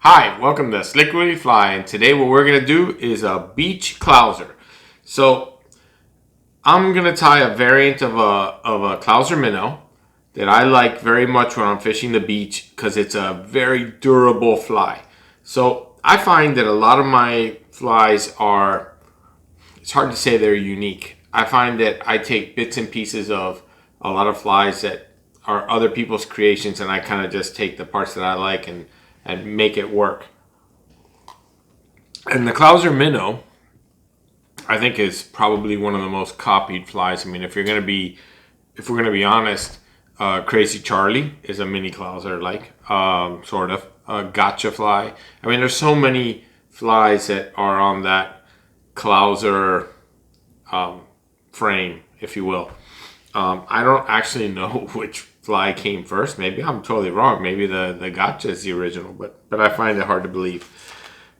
Hi, welcome to Slick Willy Fly, and today what we're going to do is a beach clouser. So I'm going to tie a variant of a clouser minnow that I like very much when I'm fishing the beach because it's a very durable fly. So I find that a lot of my flies are, it's hard to say they're unique. I find that I take bits and pieces of a lot of flies that are other people's creations, and I kind of just take the parts that I like and make it work. And the clouser minnow, I think, is probably one of the most copied flies. I mean, if we're gonna be honest, Crazy Charlie is a mini clouser, like sort of a gotcha fly. I mean, there's so many flies that are on that clouser frame, if you will. I don't actually know which fly came first. Maybe I'm totally wrong. Maybe the gotcha is the original, but I find it hard to believe.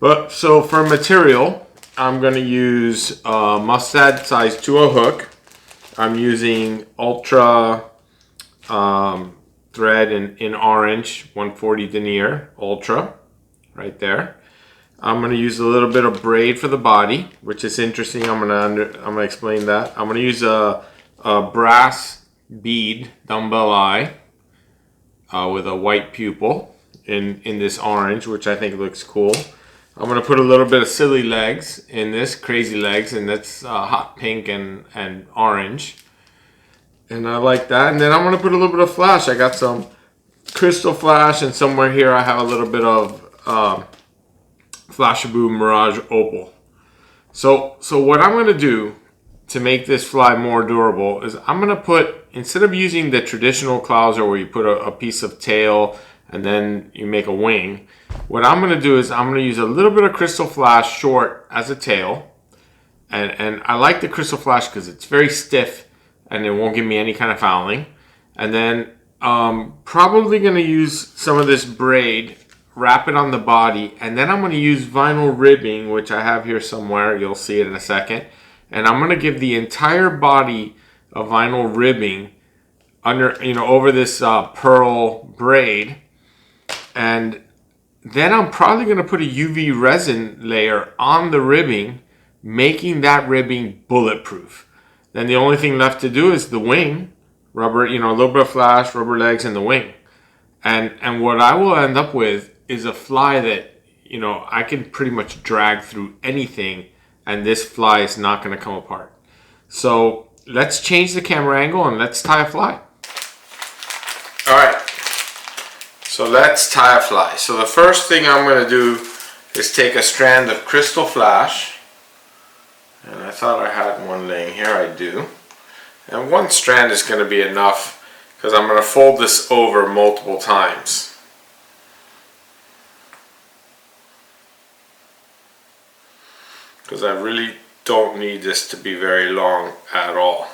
But so for material, I'm going to use Mustad size 2.0 hook. I'm using Ultra thread in orange, 140 denier Ultra, right there. I'm going to use a little bit of braid for the body, which is interesting. I'm going to explain that. I'm going to use a brass bead dumbbell eye with a white pupil in this orange, which I think looks cool. I'm going to put a little bit of silly legs in this, crazy legs, and that's hot pink and orange. And I like that. And then I'm going to put a little bit of flash. I got some Krystal flash, and somewhere here I have a little bit of Flashabou Mirage Opal. So what I'm going to do to make this fly more durable is I'm going to put, instead of using the traditional clouser where you put a piece of tail and then you make a wing, what I'm going to do is I'm going to use a little bit of Krystal flash short as a tail. And I like the Krystal flash because it's very stiff and it won't give me any kind of fouling. And then probably going to use some of this braid, wrap it on the body, and then I'm going to use vinyl ribbing, which I have here somewhere. You'll see it in a second. And I'm going to give the entire body of vinyl ribbing under, over this pearl braid. And then I'm probably going to put a UV resin layer on the ribbing, making that ribbing bulletproof. Then the only thing left to do is the wing, rubber, a little bit of flash, rubber legs, and the wing. And what I will end up with is a fly that, I can pretty much drag through anything, and this fly is not going to come apart. So let's change the camera angle and let's tie a fly. All right, so let's tie a fly. So the first thing I'm going to do is take a strand of Krystal flash, and I thought I had one laying here. I do. And one strand is going to be enough because I'm going to fold this over multiple times. Because I really don't need this to be very long at all.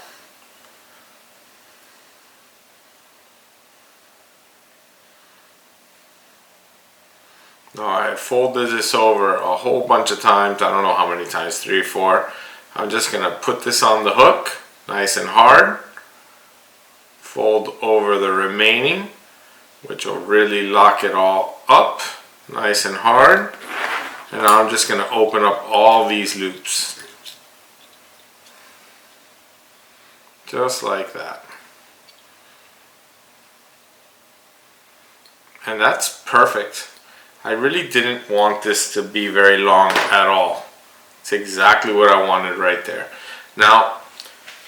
Now I folded this over a whole bunch of times. I don't know how many times, 3 or 4. I'm just going to put this on the hook, nice and hard. Fold over the remaining, which will really lock it all up, nice and hard. And now I'm just going to open up all these loops. Just like that. And that's perfect. I really didn't want this to be very long at all. It's exactly what I wanted right there. Now,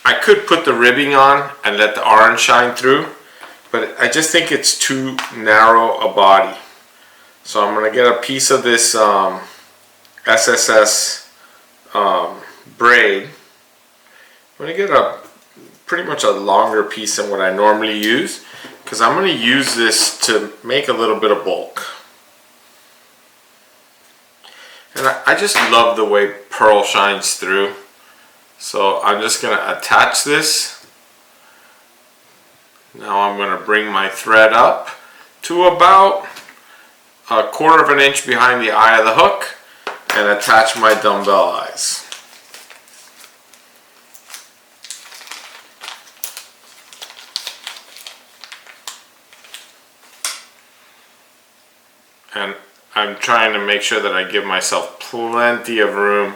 I could put the ribbing on and let the orange shine through, but I just think it's too narrow a body. So I'm going to get a piece of this SSS Braid. I'm going to get pretty much a longer piece than what I normally use, because I'm going to use this to make a little bit of bulk. And I just love the way pearl shines through. So I'm just going to attach this. Now I'm going to bring my thread up to about 1/4 of an inch behind the eye of the hook and attach my dumbbell eyes. And I'm trying to make sure that I give myself plenty of room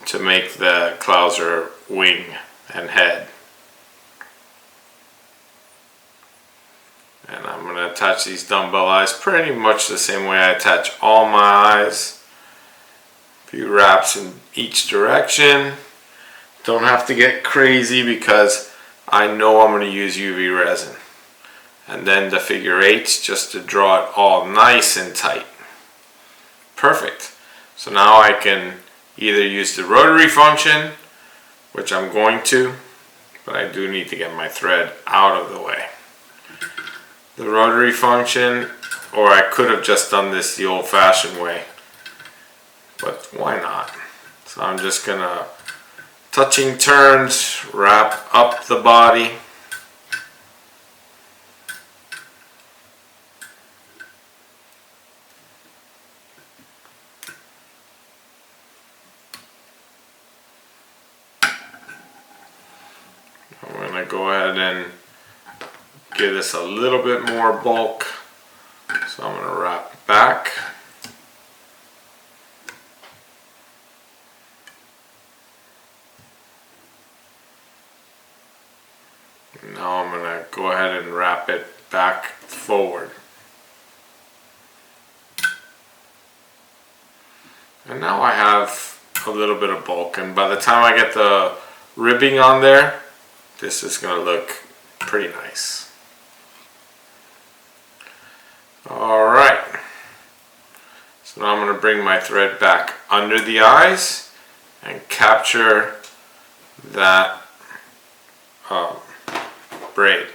to make the clouser wing and head. And I'm going to attach these dumbbell eyes pretty much the same way I attach all my eyes. A few wraps in each direction. Don't have to get crazy because I know I'm going to use UV resin. And then the figure eights just to draw it all nice and tight. Perfect. So now I can either use the rotary function, which I'm going to, but I do need to get my thread out of the way. The rotary function, or I could have just done this the old-fashioned way, but why not? So I'm just gonna touching turns, wrap up the body. I'm gonna go ahead and give this a little bit more bulk, so I'm going to wrap back. Now I'm going to go ahead and wrap it back forward. And now I have a little bit of bulk, and by the time I get the ribbing on there, this is going to look pretty nice. Alright, so now I'm going to bring my thread back under the eyes and capture that braid,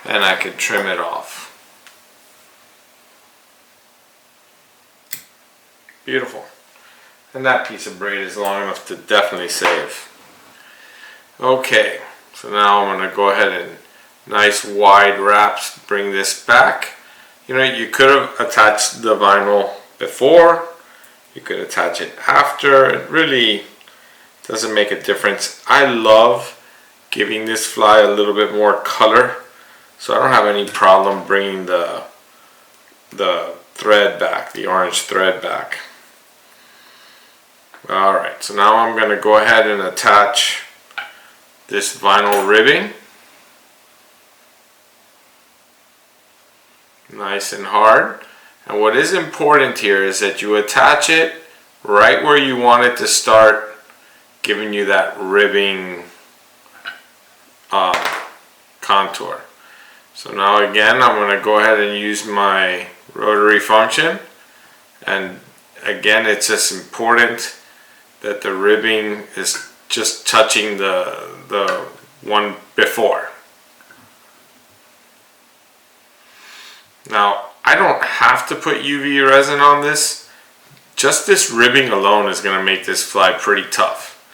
and I can trim it off. Beautiful. And that piece of braid is long enough to definitely save. Okay, so now I'm going to go ahead and nice wide wraps, bring this back. You know, you could have attached the vinyl before, you could attach it after. It really doesn't make a difference. I love giving this fly a little bit more color, so I don't have any problem bringing the thread back, the orange thread back. Alright, so now I'm going to go ahead and attach this vinyl ribbing. Nice and hard. And what is important here is that you attach it right where you want it to start giving you that ribbing contour. So now again I'm going to go ahead and use my rotary function, and again it's just important that the ribbing is just touching the one before. Now, I don't have to put UV resin on this. Just this ribbing alone is going to make this fly pretty tough.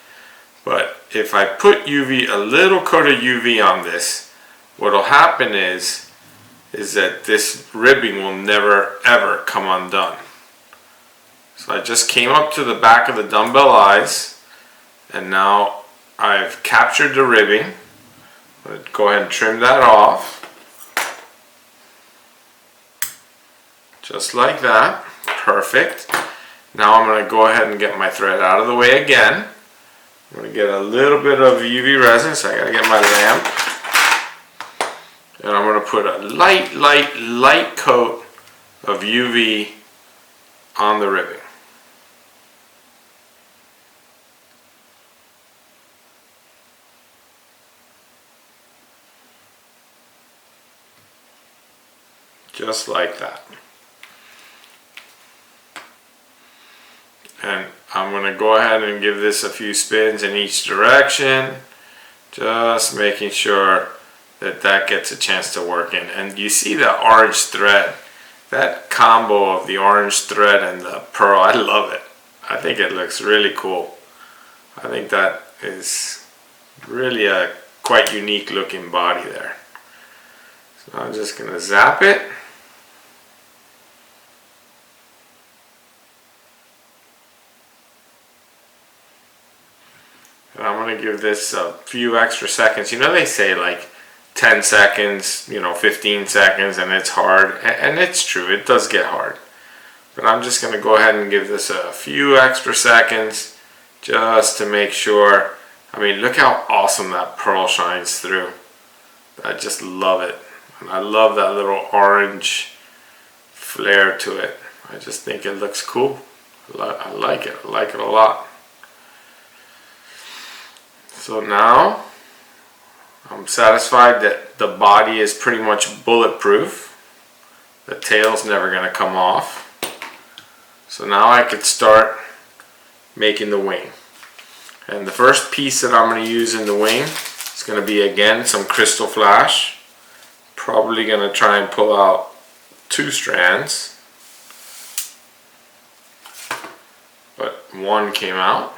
But if I put a little coat of UV on this, what will happen is that this ribbing will never ever come undone. So I just came up to the back of the dumbbell eyes, and now I've captured the ribbing. I'm going to go ahead and trim that off. Just like that. Perfect. Now I'm going to go ahead and get my thread out of the way again. I'm going to get a little bit of UV resin, so I got to get my lamp. And I'm going to put a light coat of UV on the ribbing. Just like that. And I'm going to go ahead and give this a few spins in each direction, just making sure that that gets a chance to work in. And you see the orange thread, that combo of the orange thread and the pearl, I love it. I think it looks really cool. I think that is really a quite unique looking body there. So I'm just going to zap it. And I'm going to give this a few extra seconds. You know, they say like 10 seconds, 15 seconds, and it's hard. And it's true, it does get hard. But I'm just going to go ahead and give this a few extra seconds just to make sure. I mean, look how awesome that pearl shines through. I just love it. And I love that little orange flare to it. I just think it looks cool. I like it. I like it a lot. So now I'm satisfied that the body is pretty much bulletproof. The tail's never going to come off. So now I could start making the wing. And the first piece that I'm going to use in the wing is going to be, again, some Krystal Flash. Probably going to try and pull out 2 strands. But one came out.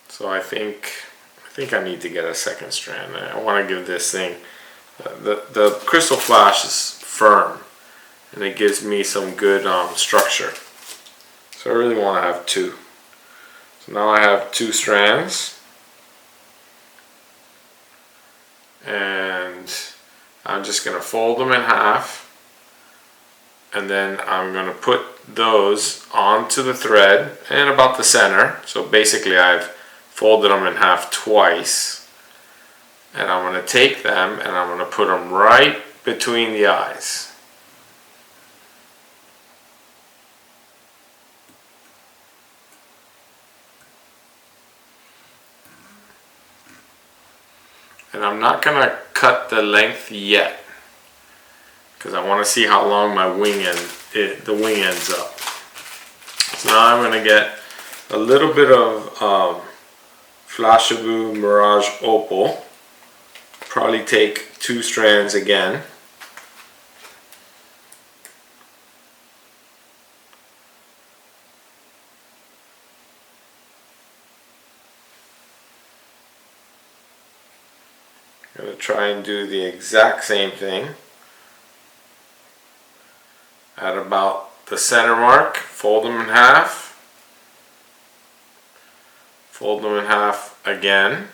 So I think I need to get a second strand. I want to give this thing, the Krystal Flash is firm and it gives me some good structure. So I really want to have 2. So now I have 2 strands. And I'm just going to fold them in half. And then I'm going to put those onto the thread in about the center. So basically I've folded them in half twice. And I'm going to take them and I'm going to put them right between the eyes. And I'm not going to cut the length yet, because I want to see how long my wing the wing ends up. So now I'm going to get a little bit of Flashabou Mirage Opal. Probably take 2 strands again. I'm going to try and do the exact same thing at about the center mark. Fold them in half, fold them in half again,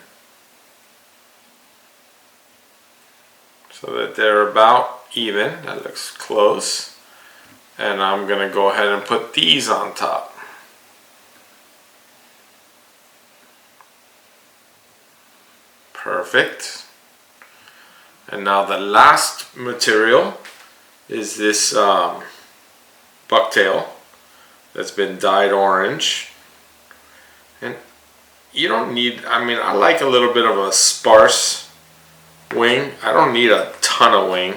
so that they're about even. That looks close. And I'm going to go ahead and put these on top. Perfect. And now the last material is this bucktail that's been dyed orange. And you don't need, I mean, I like a little bit of a sparse wing. I don't need a ton of wing.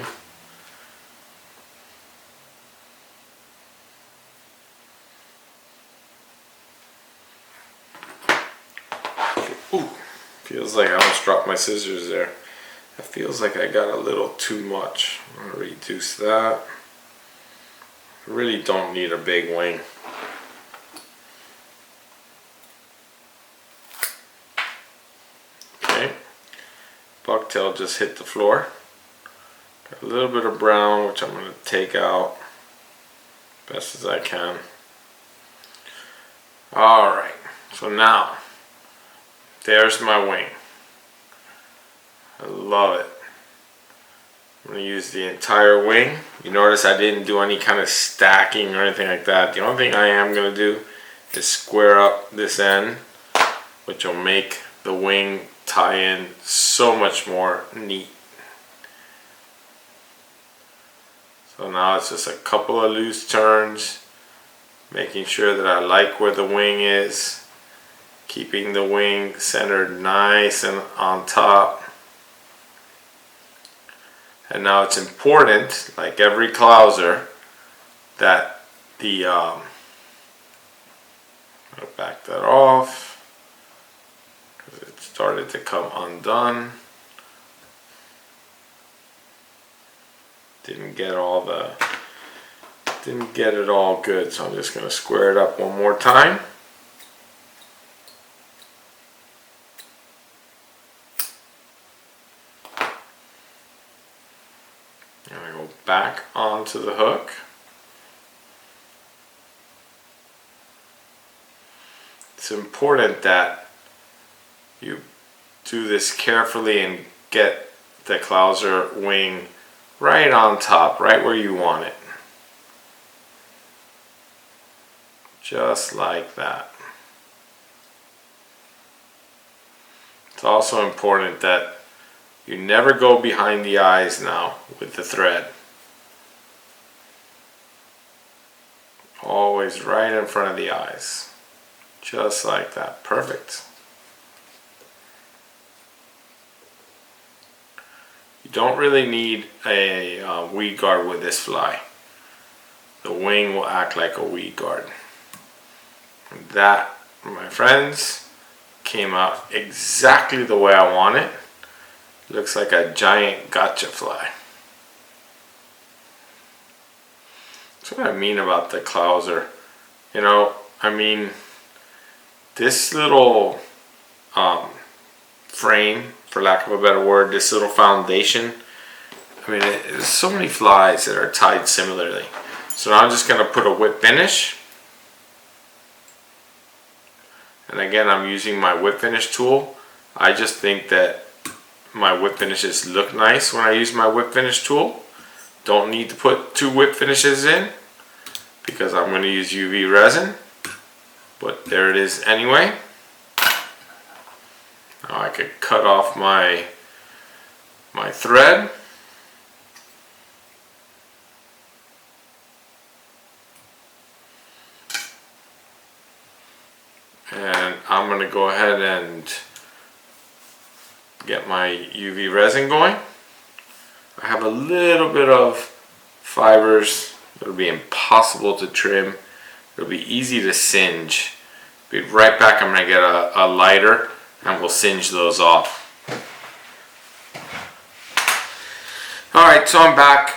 Ooh, feels like I almost dropped my scissors there. It feels like I got a little too much. I'm going to reduce that. I really don't need a big wing. Okay. Bucktail just hit the floor. Got a little bit of brown, which I'm going to take out best as I can. Alright, so now there's my wing. I love it. I'm going to use the entire wing. You notice I didn't do any kind of stacking or anything like that. The only thing I am going to do is square up this end, which will make the wing tie in so much more neat. So now it's just a couple of loose turns, making sure that I like where the wing is, keeping the wing centered nice and on top. And now it's important, like every clouser, that the I'll back that off because it started to come undone. Didn't get it all good, so I'm just going to square it up one more time. And I go back onto the hook. It's important that you do this carefully and get the clouser wing right on top, right where you want it. just like that. It's also important that you never go behind the eyes now with the thread. Always right in front of the eyes. Just like that. Perfect. You don't really need a weed guard with this fly. The wing will act like a weed guard. And that, my friends, came out exactly the way I want it. Looks like a giant gotcha fly. That's what I mean about the clouser. You know, I mean, this little frame, for lack of a better word, this little foundation, I mean, there's so many flies that are tied similarly. So now I'm just going to put a whip finish. And again, I'm using my whip finish tool. I just think that my whip finishes look nice when I use my whip finish tool. Don't need to put 2 whip finishes in because I'm going to use UV resin. But there it is anyway. Now I could cut off my thread. And I'm going to go ahead and get my UV resin going. I have a little bit of fibers. It'll be impossible to trim. It'll be easy to singe. Be right back. I'm going to get a lighter and we'll singe those off. Alright, so I'm back.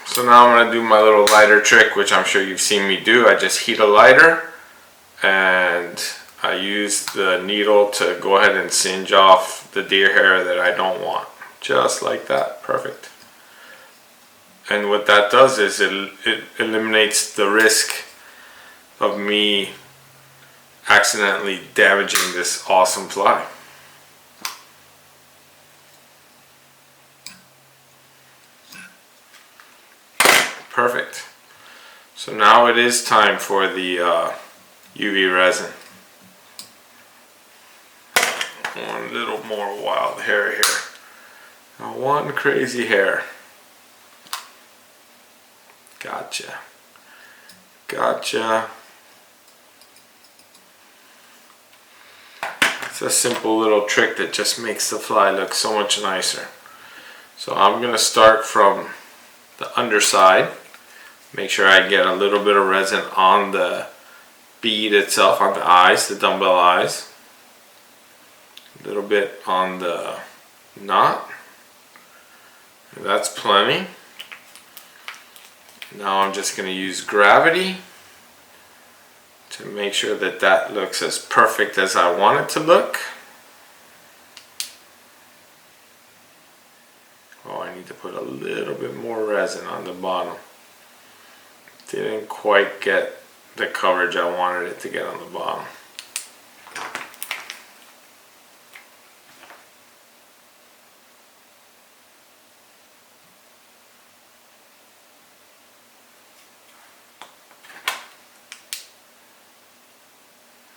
So now I'm going to do my little lighter trick, which I'm sure you've seen me do. I just heat a lighter and I use the needle to go ahead and singe off the deer hair that I don't want. Just like that. Perfect. And what that does is it eliminates the risk of me accidentally damaging this awesome fly. Perfect. So now it is time for the UV resin. One little more wild hair here. Now one crazy hair. Gotcha. Gotcha. It's a simple little trick that just makes the fly look so much nicer. So I'm going to start from the underside. Make sure I get a little bit of resin on the bead itself, on the eyes, the dumbbell eyes. A little bit on the knot. That's plenty. Now I'm just going to use gravity to make sure that that looks as perfect as I want it to look. Oh, I need to put a little bit more resin on the bottom. Didn't quite get the coverage I wanted it to get on the bottom.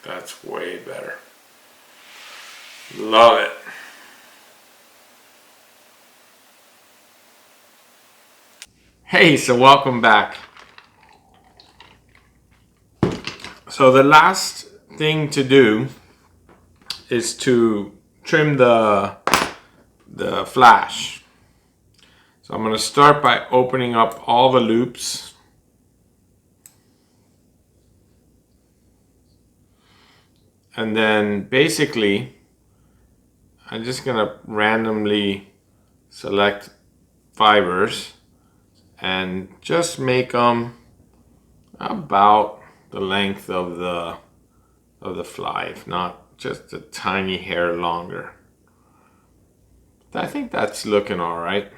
That's way better. Love it. Hey, so welcome back. So the last thing to do is to trim the flash. So I'm going to start by opening up all the loops. And then basically, I'm just going to randomly select fibers and just make them about the length of the fly, if not just a tiny hair longer. I think that's looking all right.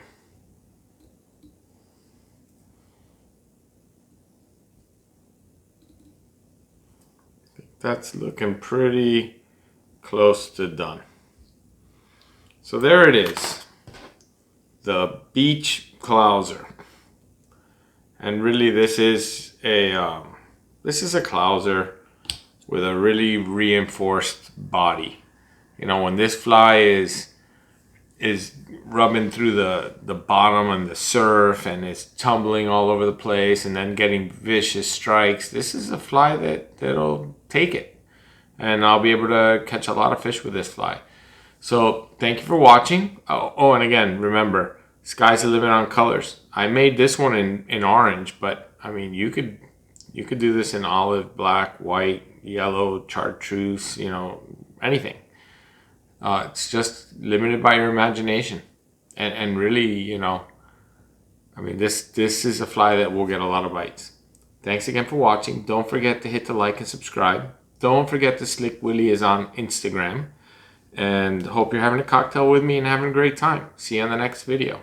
That's looking pretty close to done. So there it is, the Beach Clouser. And really this is a This is a clouser with a really reinforced body. You know, when this fly is rubbing through the bottom and the surf and is tumbling all over the place and then getting vicious strikes, this is a fly that'll take it. And I'll be able to catch a lot of fish with this fly. So thank you for watching. Oh, and again, remember, sky's the limit on colors. I made this one in orange, but I mean, you could do this in olive, black, white, yellow, chartreuse, you know, anything. It's just limited by your imagination. And really, you know, I mean, this is a fly that will get a lot of bites. Thanks again for watching. Don't forget to hit the like and subscribe. Don't forget the Slick Willy is on Instagram. And hope you're having a cocktail with me and having a great time. See you on the next video.